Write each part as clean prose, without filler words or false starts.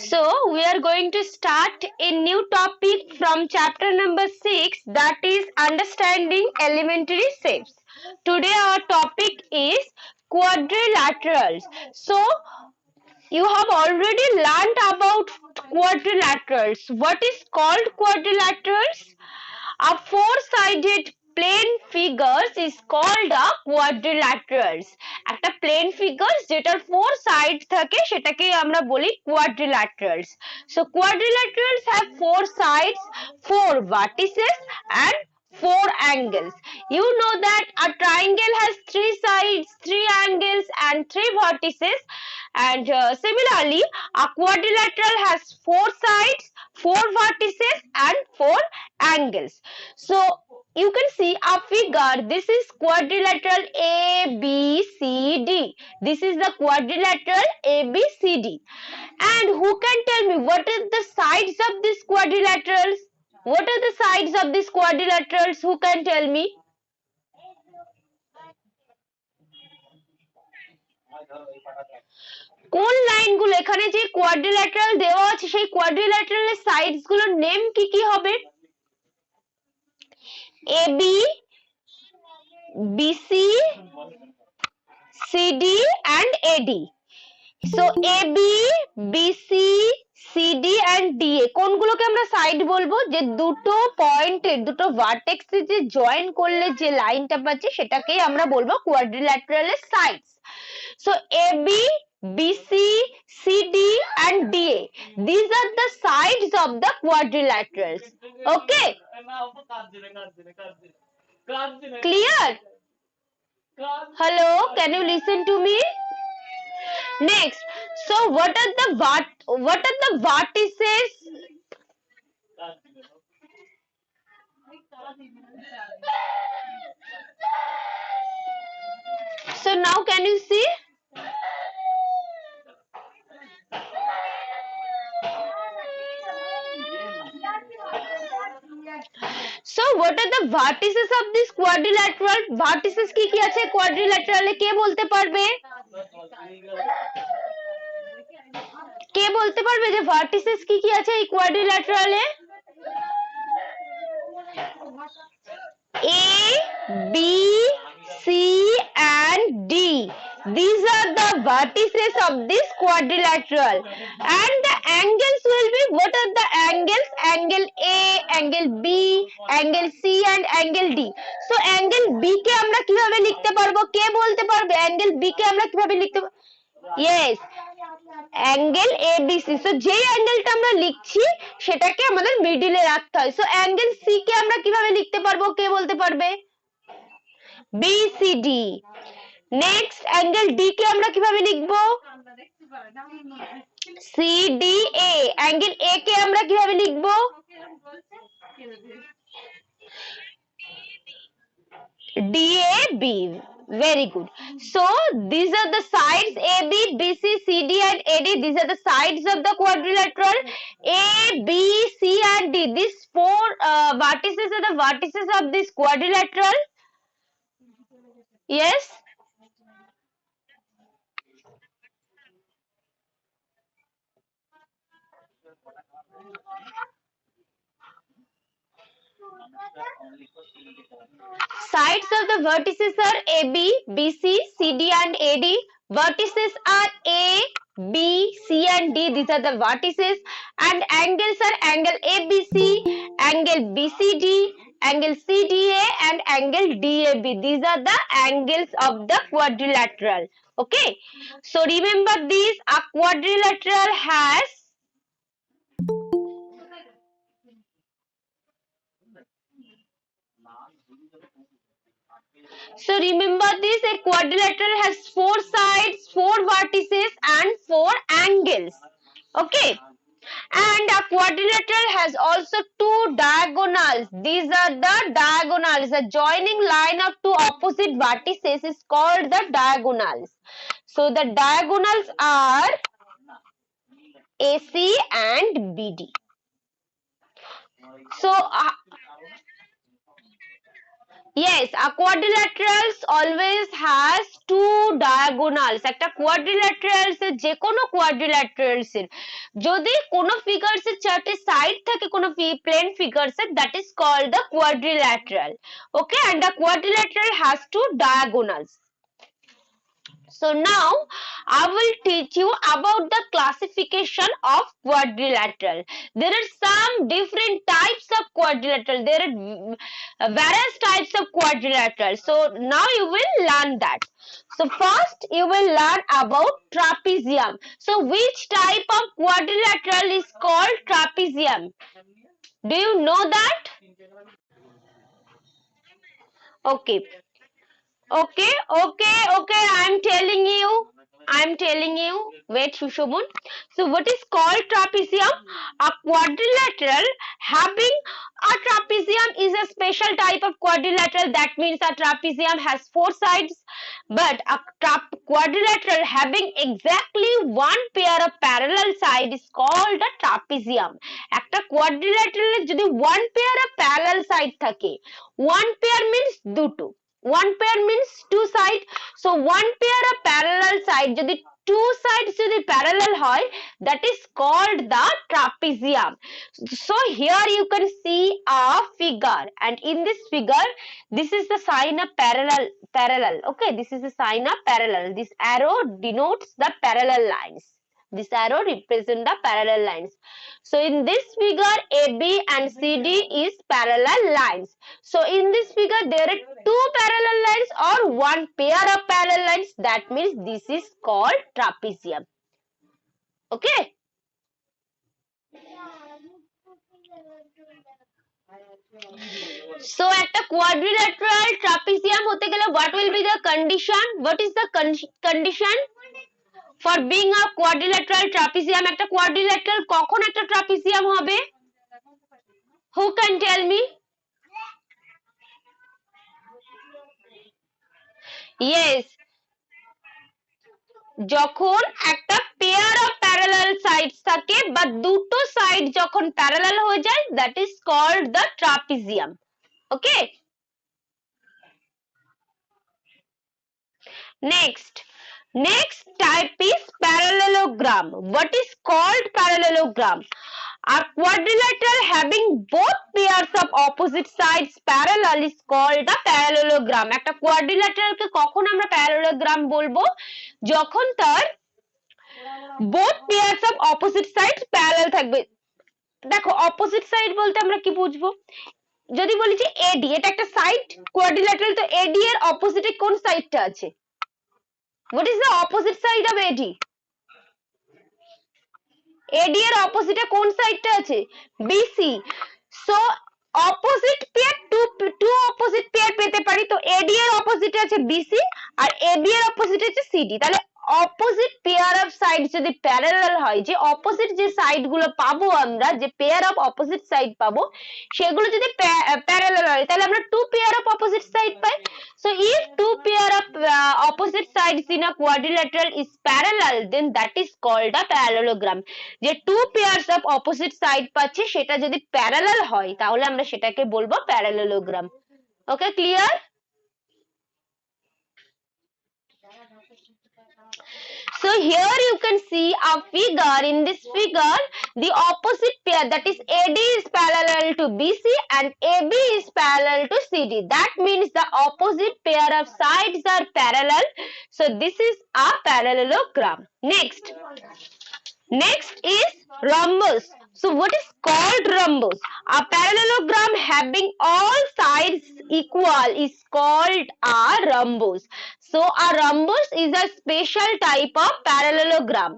So we are going to start a new topic from chapter number 6, that is understanding elementary shapes. Today our topic is quadrilaterals. So you have already learned about quadrilaterals. What is called quadrilaterals? A four-sided plane figures is called a quadrilaterals. একটা plane figures যেটার four sides থাকে সেটাকে আমরা বলি quadrilaterals. So quadrilaterals have four sides, four vertices and four angles. You know that a triangle has three sides, three angles and three vertices, and similarly a quadrilateral has four sides, four vertices and four angles. So you can see a figure. This is quadrilateral ABCD. This is the quadrilateral ABCD. And who can tell me what are the sides of these quadrilaterals? What are the sides of these quadrilaterals? Who can tell me? কোন লাইনগুলো এখানে যে quadrilateral দেওয়া আছে সেই কোয়াড্রিল্যাটারালের sides গুলোর name কি কি হবে? AB, BC, CD and AD. So AB, BC, CD and DA কোনগুলোকে আমরা সাইড বলবো? যে দুটো পয়েন্টের দুটো ভার্টেক্সে যে জয়েন করলে যে লাইনটা পাচ্ছি সেটাকেই আমরা বলবো কোয়াড্রিল্যাটারালের sides. So AB, BC, CD and DA. These are the sides of the quadrilaterals. Okay? Clear? Hello, can you listen to me? Next, so what are the vertices? So now can you see? So what are the vertices of this quadrilateral? Vertices কি কি আছে quadrilateralে কে বলতে পারবে? কে বলতে পারবে যে vertices কি কি আছে এই quadrilateralে? A, B, C and D. These are the vertices of this quadrilateral. And the angles will be, what are the angles? Angle A, angle B, angle C and angle D. So angle B কে আমরা কিভাবে লিখতে পারবো? কে বলতে পারবে angle B কে আমরা কিভাবে লিখতে পারবো? Yes, angle ABC. So যেই অ্যাঙ্গেলটা আমরা লিখছি সেটাকে আমাদের মিডলে রাখতে হয়. So angle C কে আমরা কিভাবে লিখতে পারবো? কে বলতে পারবে? BCD. Next, angle D কে আমরা কিভাবে লিখবো? CDA. Angle A কে আমরা কিভাবে লিখবো? DAB. Very good. So these are the sides AB, BC, CD and AD. These are the sides of the quadrilateral. A, B, C and D. These four vertices are the vertices of this quadrilateral. Yes. Sides of the vertices are AB, BC, CD and AD. Vertices are A, B, C and D. These are the vertices. And angles are angle ABC, angle BCD, angle CDA and angle DAB. These are the angles of the quadrilateral. Okay. So remember this, a quadrilateral has a quadrilateral has four sides, four vertices and four angles. Okay. And a quadrilateral has also two diagonals. These are the diagonals. The joining line of two opposite vertices is called the diagonals. So the diagonals are AC and BD. So Yes, a quadrilaterals always has two diagonals. একটা quadrilaterals এর যে কোনো quadrilaterals এর যদি কোনো figures এর চারটে side থাকে কোনো plane figures এর, that is called the quadrilateral. Okay, and the quadrilateral has two diagonals. So now I will teach you about the classification of quadrilateral. There are some different types of quadrilateral. There are various types of quadrilateral. So now you will learn that. So first you will learn about trapezium. So which type of quadrilateral is called trapezium? Do you know that? Okay. Okay. I'm telling you. Wait, Shushobun. So, what is called trapezium? A quadrilateral having a trapezium is a special type of quadrilateral. That means a trapezium has four sides. But a quadrilateral having exactly one pair of parallel side is called a trapezium. একটা quadrilateral যদি one pair of parallel side থাকে, one pair means দুটো. One pair means two side. So one pair of parallel side যদি two sides যদি parallel হয়, that is called the trapezium. So here you can see a figure, and in this figure this is the sign of parallel. Okay, this is the sign of parallel. This arrow denotes the parallel lines. This arrow represents the parallel lines. So in this figure, AB and CD is parallel lines. So in this figure, there are two parallel lines or one pair of parallel lines. That means this is called trapezium. Okay. So একটা quadrilateral trapezium হতে গেলে what will be the condition? What is the condition for being a quadrilateral trapezium? একটা quadrilateral কখন একটা trapezium হবে? Who can tell me? Yes, যখন একটা pair of parallel sides থাকে বা দুটো সাইড যখন প্যারালাল হয়ে যায়, that is called the trapezium. Okay. Next type is parallelogram. What is called parallelogram? A quadrilateral having both pairs of opposite sides parallel is called a parallelogram. একটা quadrilateral কে কখন আমরা parallelogram বলবো? যখন তার both pairs of opposite sides parallel থাকবে। দেখো opposite side বলতে আমরা কি বুঝবো? যদি বলি যে AD, এটা একটা সাইড কোয়াড্রিল্যাটারাল, তো AD এর অপোজিটে কোন সাইডটা আছে? What is the opposite side of AD? AD এর অপোজিটে কোন সাইডটা আছে? BC. So opposite pair two opposite pair পেতে পারি, তো AD এর অপোজিটে আছে BC আর AB এর অপোজিটে আছে CD। তাহলে অপোজিট পেয়ার অফ সাইড যদি প্যারালাল হয়, যে অপোজিট যে সাইড গুলো পাবো আমরা, যে পেয়ার অফ অপোজিট সাইড পাবো, সেগুলো যদি প্যারালাল হয়, তাহলে আমরা two pair of opposite side পাই। So if two pair of opposite sides in a quadrilateral is parallel, then that is called a parallelogram. যে two pairs of opposite side পাচ্ছি, সেটা যদি প্যারালাল হয়, তাহলে আমরা সেটাকে বলবো parallelogram. Okay, clear? So here you can see a figure. In this figure, the opposite pair, that is AD is parallel to BC and AB is parallel to CD. That means the opposite pair of sides are parallel. So this is a parallelogram. Next is rhombus. So what is called rhombus? A parallelogram having all sides equal is called a rhombus. So a rhombus is a special type of parallelogram.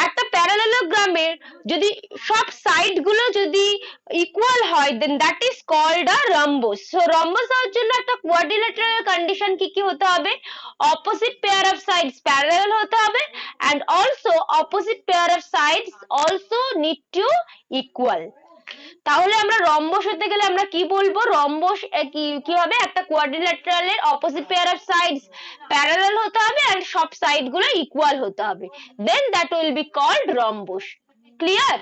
একটা প্যারালেলোগ্রামের যদি সব side গুলো যদি equal হয়, then that is called a rhombus. So rhombus হওয়ার জন্য একটা quadrilateral condition কি কি হতে হবে? Opposite pair of sides parallel হতে হবে, and also opposite pair of sides also need to equal. তাহলে আমরা রম্বস হতে গেলে আমরা কি বলবো? রম্বস কি হবে? একটা কোয়াড্রিল্যাটারালের opposite pair of sides parallel হতে হবে and সব সাইড গুলো ইকুয়াল হতে হবে, then that will be called rhombus. Clear?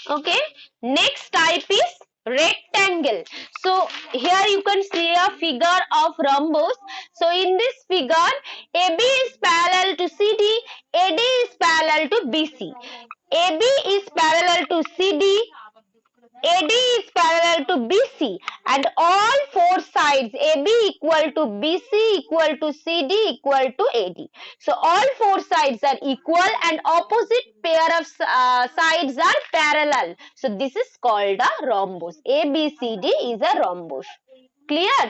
Okay, next type is rectangle. So here you can see a figure of rhombus. So in this figure, AB is parallel to CD, AD is parallel to BC. AB is parallel to CD, AD is parallel to BC, and all four sides AB equal to BC equal to CD equal to AD. So all four sides are equal and opposite pair of sides are parallel. So this is called a rhombus. ABCD is a rhombus. Clear?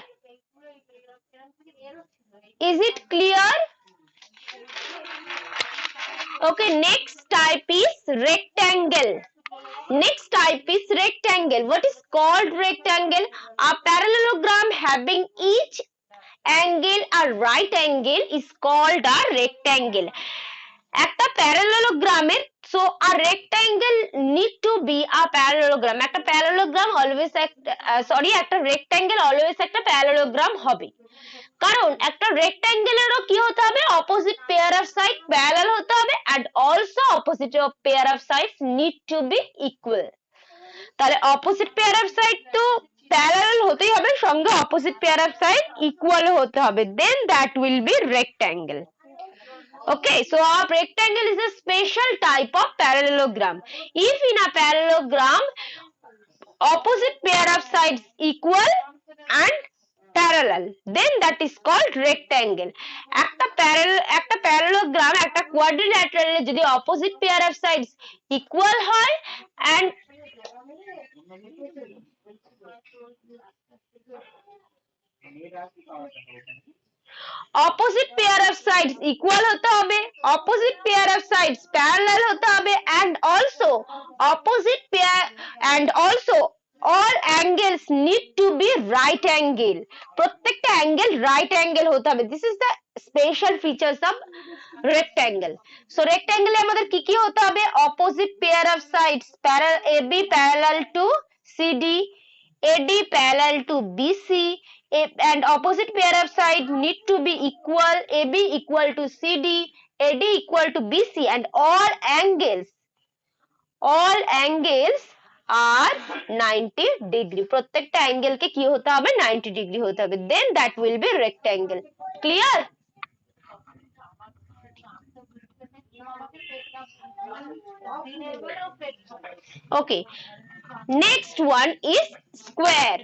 Is it clear? Okay, next type is rectangle. Next type is rectangle. What is called rectangle? A parallelogram having each angle a right angle is called a rectangle. একটা প্যারালেলোগ্রামের so a rectangle need to be a parallelogram. একটা parallelogram always একটা rectangle always একটা parallelogram হবে। কারণ একটা রেক্ট্যাঙ্গেলেরও কি হতে হবে opposite pair of side parallel হতে হবে and also opposite pair of sides need to be equal. তাহলে অপোজিট পেয়ার অফ সাইড তো প্যারালাল হতেই হবে সঙ্গে opposite pair of side equal হতে হবে, then that will be rectangle. Okay, so a rectangle is a special type of parallelogram. If in a parallelogram opposite pair of sides equal and parallel, then that is called rectangle. একটা parallelogram একটা quadrilateral এ যদি opposite pair of sides equal হয় and opposite pair of sides equal হতে হবে, opposite pair of sides parallel হতে হবে and also opposite pair and also all angles need to be right angle. প্রত্যেকটা angle right angle হতে হবে. This is the special features of rectangle. So rectangle এ আমাদের কি কি হতে হবে? Opposite pair of sides AB parallel to CD, AD parallel to BC, and opposite pair of side need to be equal, AB equal to CD, AD equal to BC, and all angles are 90 degree. প্রত্যেকটা angle কে কি হতে হবে 90 degree হতে হবে, then that will be rectangle. Clear? Okay, next one is square.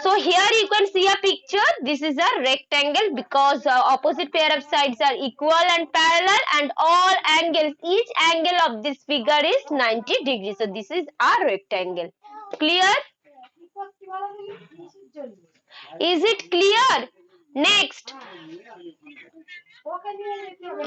So here you can see a picture. This is a rectangle because opposite pair of sides are equal and parallel and all angles, each angle of this figure is 90 degrees. So this is a rectangle. Clear? Is it clear? Next.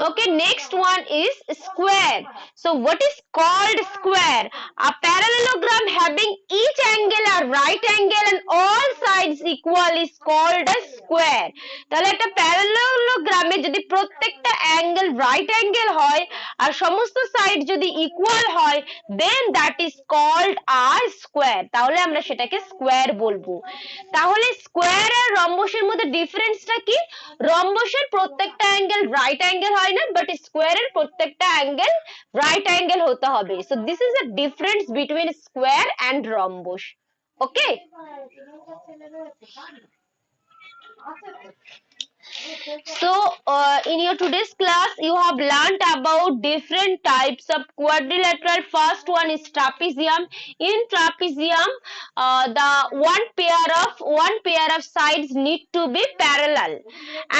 Okay, next one is square. So what is called square? A parallelogram having each angle a right angle and all sides equal is called a square. তাহলে একটা প্যারালেলোগ্রামে যদি প্রত্যেকটা angle right angle হয় আর সমস্ত side যদি equal হয় then that is called a square. তাহলে আমরা সেটাকে স্কোয়ার বলবো। তাহলে স্কোয়ার আর রম্বসের মধ্যে ডিফারেন্সটা কি? রম্বসের প্রত্যেকটা অ্যাঙ্গেল রাইট অ্যাঙ্গেল হয় না, বাট স্কোয়ারের প্রত্যেকটা অ্যাঙ্গেল রাইট অ্যাঙ্গেল হতে হবে। So this is the difference between square and rhombus. Okay, so in your today's class you have learnt about different types of quadrilateral. First one is trapezium. In trapezium the one pair of sides need to be parallel,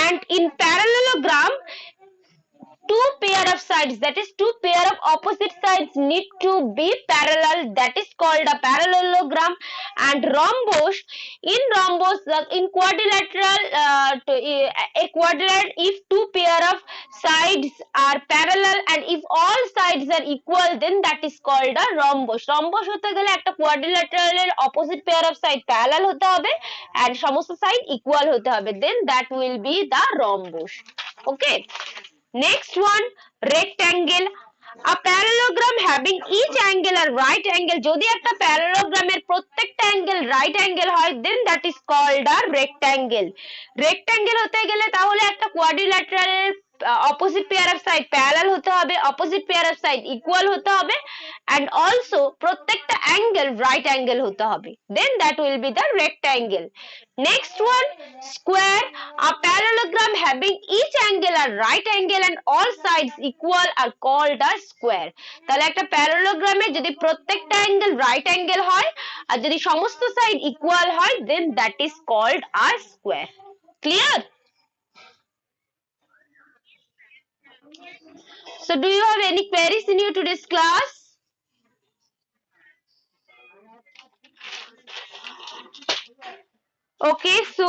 and in parallelogram two pair of sides, that is two pair of opposite sides need to be parallel, that is called a parallelogram. And rhombus, in quadrilateral a quadrilateral, if two pair of sides are parallel and if all sides are equal then that is called a rhombus. rhombus হতে গেলে একটা quadrilateral এর opposite pair of side parallel হতে হবে and সমস্ত side equal হতে হবে, then that will be the rhombus. Okay, next one, rectangle. A parallelogram having each angle a right angle, যদি একটা প্যারালোগ্রামের প্রত্যেকটা অ্যাঙ্গেল রাইট অ্যাঙ্গেল হয় then that is called a rectangle. rectangle হতে গেলে তাহলে একটা কোয়াড্রিল্যাটারালের opposite pair of side parallel হতে হবে, opposite pair of side equal হতে হবে, and also প্রত্যেকটা অ্যাঙ্গেল রাইট অ্যাঙ্গেল হতে হবে, then that will be the rectangle. Next one, square. A parallelogram having each angle a right angle and all sides equal are called a square. তাহলে একটা প্যারালোগ্রামে যদি প্রত্যেকটা angle right angle হয় আর যদি সমস্ত side equal হয়, then that is called a square. Clear? So do you have any queries in your today's class? Okay, so